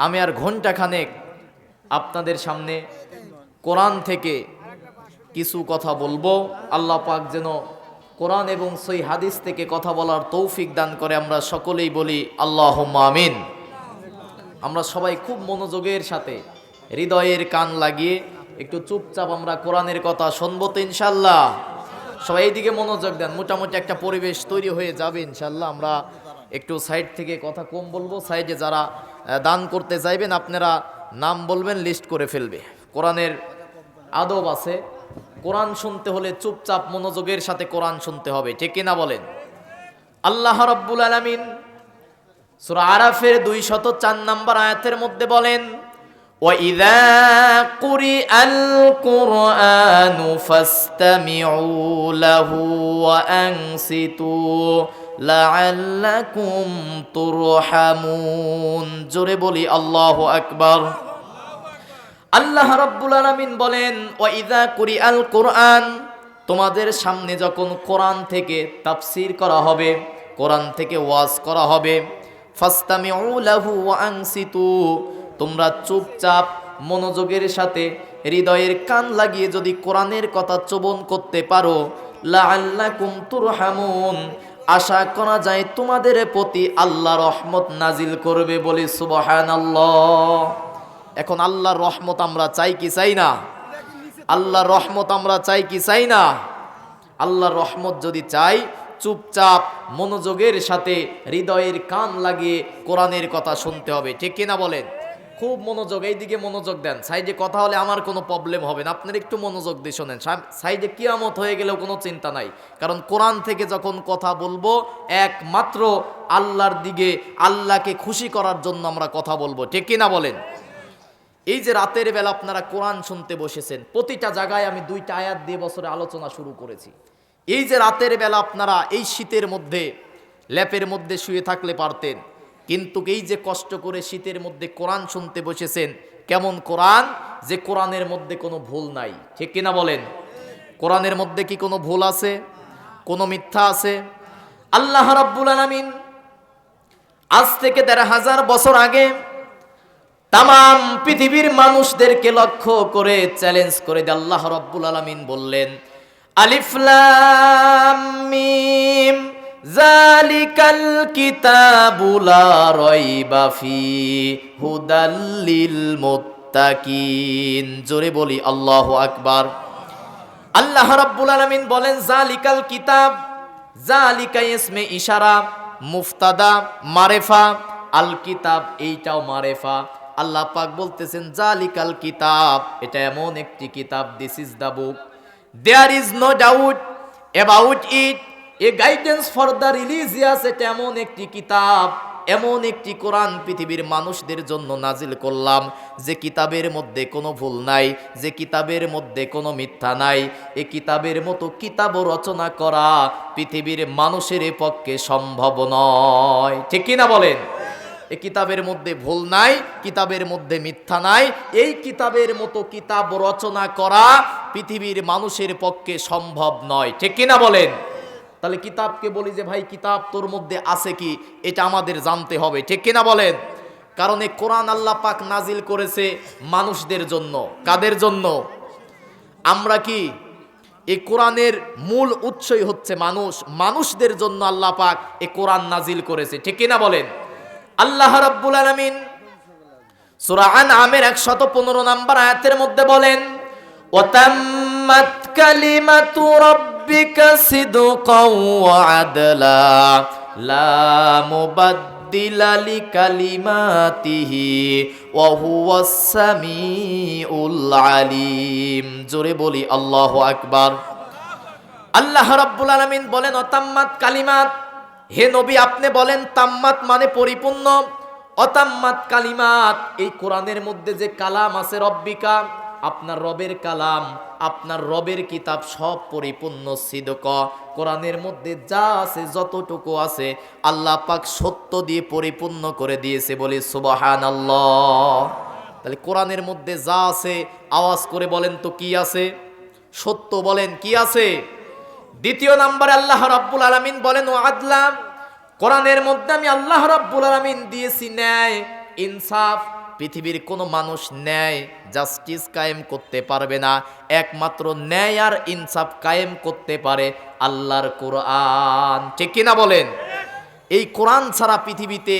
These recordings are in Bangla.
আমি আর ঘন্টাখানেক আপনাদের সামনে কোরআন থেকে কিছু কথা বলবো। আল্লাহ পাক যেন কোরআন এবং সহিহ হাদিস থেকে কথা বলার তৌফিক দান করে। আমরা সকলেই বলি আল্লাহুম্মা আমিন। আমরা সবাই খুব মনোযোগের সাথে হৃদয়ের কান লাগিয়ে একটু চুপচাপ আমরা কোরআনের কথা শুনবো তো ইনশাল্লাহ। সবাই এইদিকে মনোযোগ দেন, মোটামুটি একটা পরিবেশ তৈরি হয়ে যাবে ইনশাল্লাহ। আমরা একটু সাইড থেকে কথা কম বলবো। সাইডে যারা দান করতে চাইবেন আপনারা নাম বলবেন, লিস্ট করে ফেলবে। কোরআনের আদব আছে, কোরআন শুনতে হলে চুপচাপ মনোযোগের সাথে কোরআন শুনতে হবে, ঠিক কিনা বলেন? আল্লাহ রাব্বুল আলামিন সূরা আরাফের 204 নম্বর আয়াতের মধ্যে বলেন, وَإِذَا قُرِئَ الْقُرْآنُ فَاسْتَمِعُوا لَهُ وَأَنصِتُوا لَعَلَّكُمْ تُرْحَمُونَ। জোরে বলি আল্লাহু আকবার। আল্লাহ রাব্বুল আলামিন বলেন, ওয়াইদা কুরিআল কোরআন, তোমাদের সামনে যখন কোরআন থেকে তাফসীর করা হবে, কোরআন থেকে ওয়াজ করা হবে, ফাস্তামিউ লাহু ওয়া আনসিতু, তোমরা চুপচাপ মনোযোগের সাথে হৃদয়ের কান লাগিয়ে যদি কোরআনের কথা শ্রবণ করতে পারো, লাআল্লাকুম তুরহামুন, আশা করা যায় তোমাদের প্রতি আল্লাহ রহমত নাজিল করবে। বলি সুবহানাল্লাহ। এখন আল্লাহর রহমত আমরা চাই কি চাই না? আল্লাহর রহমত আমরা চাই কি চাই না? আল্লাহর রহমত যদি চাই, চুপচাপ মনোযোগের সাথে হৃদয়ের কান লাগিয়ে কোরআনের কথা শুনতে হবে, ঠিক কিনা বলেন? খুব মনোযোগ, এইদিকে মনোযোগ দেন। সাইডে কথা হলে আমার কোনো প্রবলেম হবে না, আপনারা একটু মনোযোগ দিয়ে শোনেন। সাইডে কিয়ামত হয়ে গেলেও কোনো চিন্তা নাই, কারণ কোরআন থেকে যখন কথা বলবো একমাত্র আল্লাহর দিকে, আল্লাহকে খুশি করার জন্য আমরা কথা বলবো, ঠিক কিনা বলেন? এই যে রাতের বেলা আপনারা কোরআন শুনতে বসেছেন, প্রতিটা জায়গায় আমি 2টা আয়াত দিয়ে বছরে আলোচনা শুরু করেছি। এই যে রাতের বেলা আপনারা এই শীতের মধ্যে ল্যাপের মধ্যে শুয়ে থাকলে পারতেন, কিন্তু এই যে কষ্ট করে শীতের মধ্যে কোরআন শুনতে বসেছেন, কেমন কোরআন যে কোরআনের মধ্যে কোনো ভুল নাই, ঠিক কিনা বলেন? কোরআনের মধ্যে কি কোনো ভুল আছে? কোনো মিথ্যা আছে? আল্লাহ রাব্বুল আলামিন আজ থেকে 1500 বছর আগে তামাম পৃথিবীর মানুষদেরকে লক্ষ্য করে চ্যালেঞ্জ করে দিয়ে আল্লাহ রাব্বুল আলামিন বললেন, আলিফ লাম মিম যালিকাল কিতাবু লা রাইবা ফিহি হুদাল লিল মুত্তাকিন। জোরে বলি আল্লাহু আকবার। আল্লাহ রাব্বুল আলামিন বলেন যালিকাল কিতাব, যালিকা ইসমে ইশারা, মুফতাদা মারেফা, আল কিতাব এইটাও মারেফা। আল্লাহ পাক বলতেছেন জালিকাল কিতাব, এটা এমন একটি কিতাব, this is the book, there is no doubt about it, a guidance for the religious. এটা এমন একটি কিতাব, এমন একটি কোরআন পৃথিবীর মানুষদের জন্য নাজিল করলাম যে কিতাবের মধ্যে কোনো ভুল নাই, যে কিতাবের মধ্যে কোনো মিথ্যা নাই। এই কিতাবের মতো কিতাব রচনা করা পৃথিবীর মানুষের পক্ষে সম্ভব নয়, ঠিক কিনা বলেন? এই কিতাবের মধ্যে ভুল নাই, কিতাবের মধ্যে মিথ্যা নাই। এই কিতাবের মতো কিতাব রচনা করা পৃথিবীর মানুষের পক্ষে সম্ভব নয়, ঠিক কিনা বলেন? তাহলে কিতাবকে বলি যে ভাই কিতাব তোর মধ্যে আছে কি, এটা আমাদের জানতে হবে, ঠিক কিনা বলেন? কারণ এই কোরআন আল্লাহ পাক নাজিল করেছে মানুষদের জন্য। কাদের জন্য? আমরা কি এই কোরআনের মূল উৎসই হচ্ছে মানুষ, মানুষদের জন্য আল্লাহ পাক এই কোরআন নাজিল করেছে, ঠিক কিনা বলেন? আল্লাহ রাব্বুল আলামিন সূরা আনআমের 115 নম্বর আয়াতের মধ্যে বলেন, ওয়াতাম্মাত কালিমাতু রাব্বিকা সিদকাও ওয়া আদলা লা মুবাদদিলা লিকালিমাতিহি ওয়া হুয়াস সামিউল আলিম। জোরে বলি আল্লাহু আকবার। আল্লাহ রাব্বুল আলামিন বলেন ওয়াতাম্মাত কালিমাত, হে নবী আপনি বলেন তাম্মাত মানে পরিপূর্ণ, অতাম্মাত কালিমাত, এই কোরআনের মধ্যে যে কালাম আছে রব্বিকা, আপনার রবের কালাম, আপনার রবের কিতাব সব পরিপূর্ণ সিদক। কোরআনের মধ্যে যা আছে, যতটুকু আছে আল্লাহ পাক সত্য দিয়ে পরিপূর্ণ করে দিয়েছে, বলি সুবহানাল্লাহ। তাহলে কোরআনের মধ্যে যা আছে আওয়াজ করে বলেন তো কি আছে? সত্য বলেন কি আছে? দ্বিতীয় নম্বরে আল্লাহ রাব্বুল আলামিন বলেন ও আদলা, কোরআনের মধ্যে আমি আল্লাহ রাব্বুল আলামিন দিয়েছি ন্যায়, ইনসাফ, পৃথিবীর কোনো মানুষ ন্যায় জাস্টিস কায়েম করতে পারবে না। একমাত্র ন্যায় আর ইনসাফ কায়েম করতে পারে আল্লাহর কোরআন। ঠিক কিনা বলেন? এই কোরআন ছাড়া পৃথিবীতে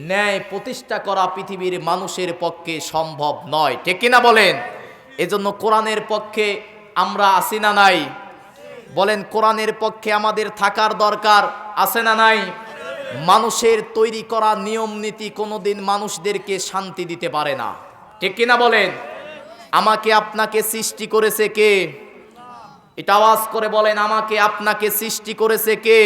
ন্যায় প্রতিষ্ঠা করা পৃথিবীর মানুষের পক্ষে সম্ভব নয়। ঠিক কিনা বলেন? এজন্য কোরআনের পক্ষে আমরা আছি না নাই? বলেন, কোরআনের পক্ষে আমাদের থাকার দরকার আছে না নাই? মানুষের তৈরি করা নিয়ম নীতি কোনোদিন মানুষদেরকে শান্তি দিতে পারে না। ঠিক কিনা বলেন? আমাকে আপনাকে সৃষ্টি করেছে কে? এটা আওয়াজ করে বলেন, আমাকে আপনাকে সৃষ্টি করেছে কে?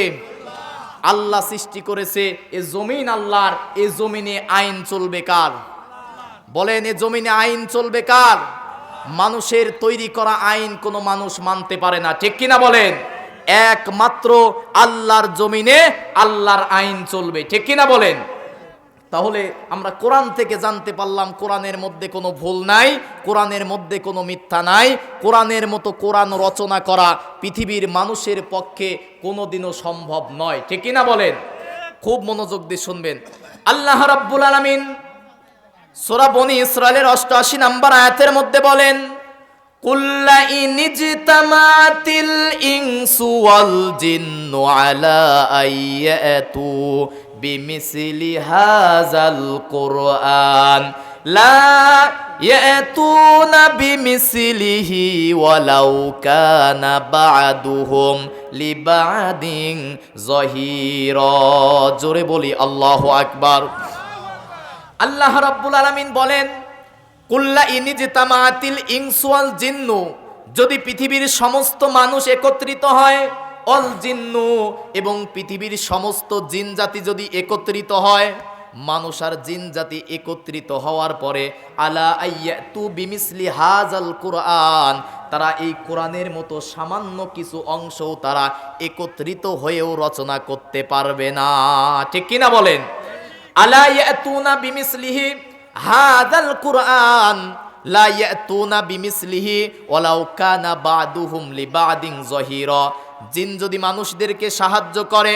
আল্লাহ সৃষ্টি করেছে। এ জমিন আল্লাহর। এ জমিনে আইন চলবে কার? বলেন, এ জমিনে আইন চলবে কার? মানুষের তৈরি করা আইন কোনো মানুষ মানতে পারে না। ঠিক কিনা বলেন? একমাত্র আল্লাহর জমিনে আল্লাহর আইন চলবে। ঠিক কিনা বলেন? তাহলে আমরা কোরআন থেকে জানতে পারলাম কোরআনের মধ্যে কোনো ভুল নাই, কোরআনের মধ্যে কোনো মিথ্যা নাই। কোরআনের মতো কোরআন রচনা করা পৃথিবীর মানুষের পক্ষে কোনোদিনও সম্ভব নয়। ঠিক কিনা বলেন? খুব মনোযোগ দিয়ে শুনবেন। আল্লাহ রাব্বুল আলামিন সূরা বনী ইসরাইলের 88 নম্বর আয়াতের মধ্যে বলেন, কুল্লা ইনিজতামাতিল ইনসু ওয়াল জিন্নু আলা আইয়াতু বিমিসলি হাযাল কুরআন লা ইয়াতুনা বিমিসলিহি ওয়ালাউ কানা বা'দুহুম লিবা'দিন যাহিরা। জোরে বলি আল্লাহু আকবার। আল্লাহ রাব্বুল আলামিন বলেন, কুল্লা ইনিজতামাতিল ইনসু ওয়াল জিন্নু, যদি পৃথিবীর সমস্ত মানুষ একত্রিত হয়, অল জিন্নু, এবং পৃথিবীর সমস্ত জিন জাতি যদি একত্রিত হয়, মানুষ আর জিন জাতি একত্রিত হওয়ার পরে আলা আইয়াতু বিমিসলি হাযাল কুরআন, তারা এই কোরআনের মতো সামান্য কিছু অংশও তারা একত্রিত হয়েও রচনা করতে পারবে না। ঠিক কিনা বলেন? আলা ইয়াতুনা বিমিসলিহি হাযাল কুরআন লা ইয়াতুনা বিমিসলিহি ওয়ালাউ কানা বা'দুহুম লিবা'দিন যাহিরা। জিন যদি মানুষদেরকে সাহায্য করে,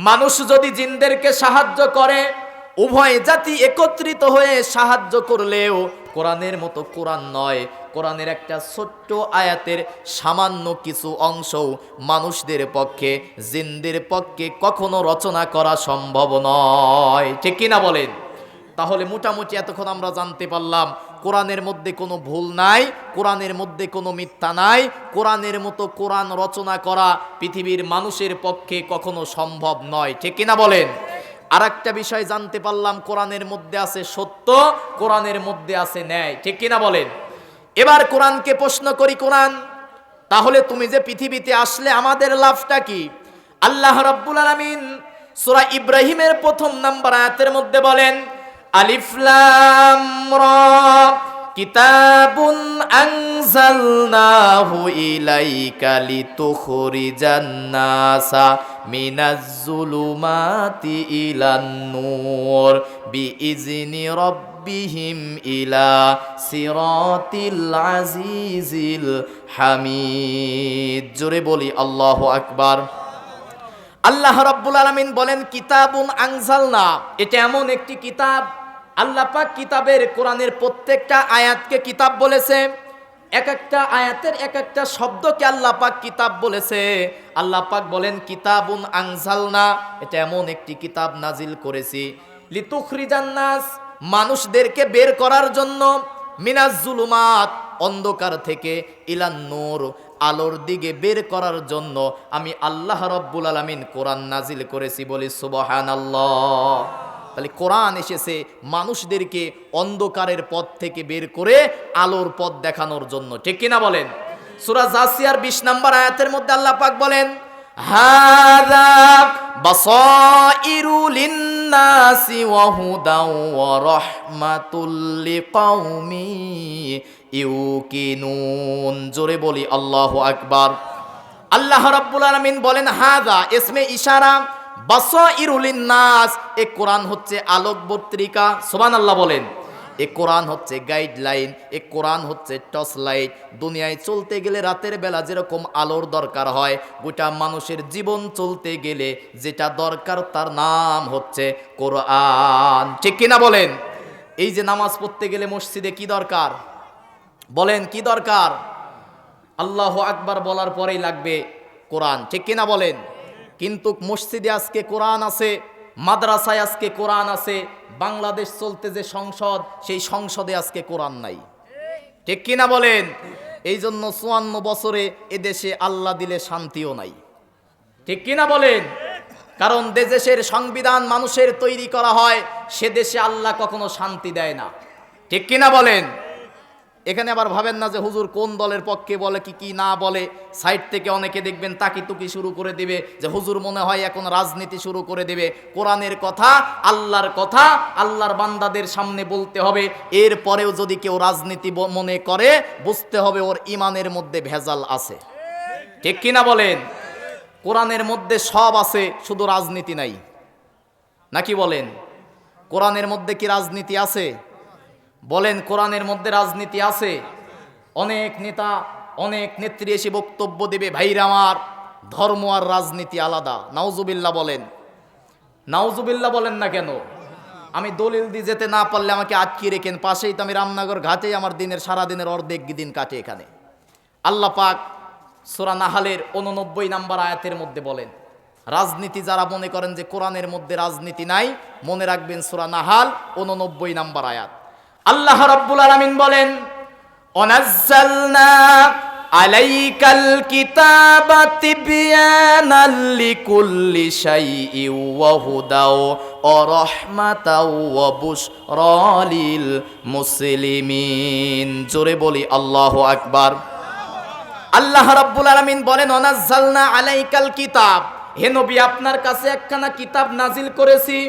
মানুষ যদি জিনদেরকে সাহায্য করে, উভয় জাতি একত্রিত হয়ে সাহায্য করলেও কোরআনের মতো কোরআন নয়। কোরআনের একটা ছোট্ট আয়াতের সামান্য কিছু অংশও মানুষদের পক্ষে, জিনদের পক্ষে কখনো রচনা করা সম্ভব নয়। ঠিক কিনা বলেন? তাহলে মোটামুটি এতক্ষণ আমরা জানতে পারলাম কোরআনের মধ্যে কোনো ভুল নাই, কোরআনের মধ্যে কোনো মিথ্যা নাই। কোরআনের মতো কোরআন রচনা করা পৃথিবীর মানুষের পক্ষে কখনো সম্ভব নয়। ঠিক কিনা বলেন? আর একটা বিষয় জানতে পারলাম, কোরআনের মধ্যে আছে সত্য, কোরআনের মধ্যে আছে ন্যায়। ঠিক কিনা বলেন? এবার কোরআনকে প্রশ্ন করি, কোরআন, তাহলে তুমি যে পৃথিবীতে আসলে আমাদের লাভটা কি? আল্লাহ রাব্বুল আলামিন সূরা ইব্রাহিমের 1 নম্বর আয়াতের মধ্যে বলেন, আলিফ লাম রা কিতাবুন আনজালনাহু ইলাইকা লিতুখরিজান নাসা মিনাজ যুলুমাতি ইলান নূর বিইজনি রাব্বিহিম ইলা সিরাতিল আজিজিল হামিদ। জোরে বলি আল্লাহু আকবার। আল্লাহ রাব্বুল আলামিন বলেন, কিতাবুন আনজালনা, এটা এমন একটি কিতাব। আল্লাহ পাক কিতাবের, কোরআনের প্রত্যেকটা আয়াতকে কিতাব বলেছে। এক একটা আয়াতের এক একটা শব্দকে আল্লাহ পাক কিতাব বলেছে। আল্লাহ পাক বলেন, কিতাবুন আনজালনা, এটা এমন একটি কিতাব নাজিল করেছি, লিতুখরিজান নাস, মানুষদেরকে বের করার জন্য, মিনাজ জুলুমাত, অন্ধকার থেকে, ইলান নূর, আলোর দিকে বের করার জন্য আমি আল্লাহ রাব্বুল আলামিন কোরআন নাজিল করেছি। বলি সুবহানাল্লাহ। তাহলে কোরআন এসেছে মানুষদেরকে অন্ধকারের পথ থেকে বের করে আলোর পথ দেখানোর জন্য। ঠিক কিনা বলেন? সূরা জাসিয়ার 20 নম্বর আয়াতের মধ্যে আল্লাহ পাক বলেন, হাযা বাসাইরু লিন্নাসি ওয়া হুদাও ওয়া রাহমাতুল লিকাউমি ইউকিনুন। জোরে বলি আল্লাহু আকবার। আল্লাহ রাব্বুল আলামিন বলেন, হাযা ইসমে ইশারা, বাসাইরু লিন্নাস, এ কোরআন হচ্ছে আলোক পত্রিকা। সুবহানাল্লাহ বলেন। এ কোরআন হচ্ছে গাইডলাইন, এ কোরআন হচ্ছে টর্চ লাইট। দুনিয়ায় চলতে গেলে রাতের বেলা যেরকম আলোর দরকার হয়, গোটা মানুষের জীবন চলতে গেলে যেটা দরকার তার নাম হচ্ছে কোরআন। ঠিক কিনা বলেন? এই যে নামাজ পড়তে গেলে মসজিদে কি দরকার বলেন, কি দরকার? আল্লাহু আকবার বলার পরেই লাগবে কোরআন, ঠিক কিনা বলেন? কিন্তু মসজিদে আজকে কোরআন আছে, মাদ্রাসায় আজকে কোরআন আছে, বাংলাদেশ চলতে যে সংসদ, সেই সংসদে আজকে কোরআন নাই, ঠিক কিনা বলেন? এই জন্য ৫৪ বছরে এদেশে আল্লাহ দিলে শান্তিও নাই, ঠিক কিনা বলেন? কারণ যে দেশের সংবিধান মানুষের তৈরি করা হয়, সে দেশে আল্লাহ কখনো শান্তি দেয় না, ঠিক কিনা বলেন? এখানে আবার ভাবেন না যে হুজুর কোন দলের পক্ষে বলে কি কি না বলে। সাইড থেকে অনেকে দেখবেন তাকিতুকি শুরু করে দিবে যে হুজুর মনে হয় এখন রাজনীতি শুরু করে দেবে। কোরআনের কথা, আল্লাহর কথা, আল্লাহর বান্দাদের সামনে বলতে হবে। এরপরেও যদি কেউ রাজনীতি মনে করে, বুঝতে হবে ওর ইমানের মধ্যে ভেজাল আছে, ঠিক কিনা বলেন? কোরআনের মধ্যে সব আছে, শুধু রাজনীতি নাই, নাকি বলেন? কোরআনের মধ্যে কি রাজনীতি আছে? বলেন, কোরআনের মধ্যে রাজনীতি আছে? অনেক নেতা, অনেক নেত্রী এসে বক্তব্য দেবে, ভাইরা আমার ধর্ম আর রাজনীতি আলাদা। নাউজুবিল্লাহ বলেন, নাউজুবিল্লাহ বলেন না কেন? আমি দলিল দিয়ে যেতে না পারলে আমাকে আটকে রেখেন, পাশেই তো আমি রামনগর ঘাটেই আমার দিনের সারাদিনের অর্ধেক দিন কাটে এখানে। আল্লাহ পাক সূরা নাহালের 89 নম্বর আয়াতের মধ্যে বলেন, রাজনীতি যারা মনে করেন যে কোরআনের মধ্যে রাজনীতি নাই, মনে রাখবেন সূরা নাহাল 89 নম্বর আয়াত। আল্লাহ রাব্বুল আলামিন বলেন, অনাজ্জালনা আলাইকাল কিতাবা তিবয়ানাল লিকুল্লি শাইইন ওয়া হুদাও ওয়া রাহমাতাও ওয়া বুশরা লিল মুসলিমিন। জোরে বলি আল্লাহু আকবার। আল্লাহ রাব্বুল আলামিন বলেন, অনাজ্জালনা আলাইকাল কিতাব, হে নবী আপনার কাছে একখানা কিতাব নাজিল করেছি।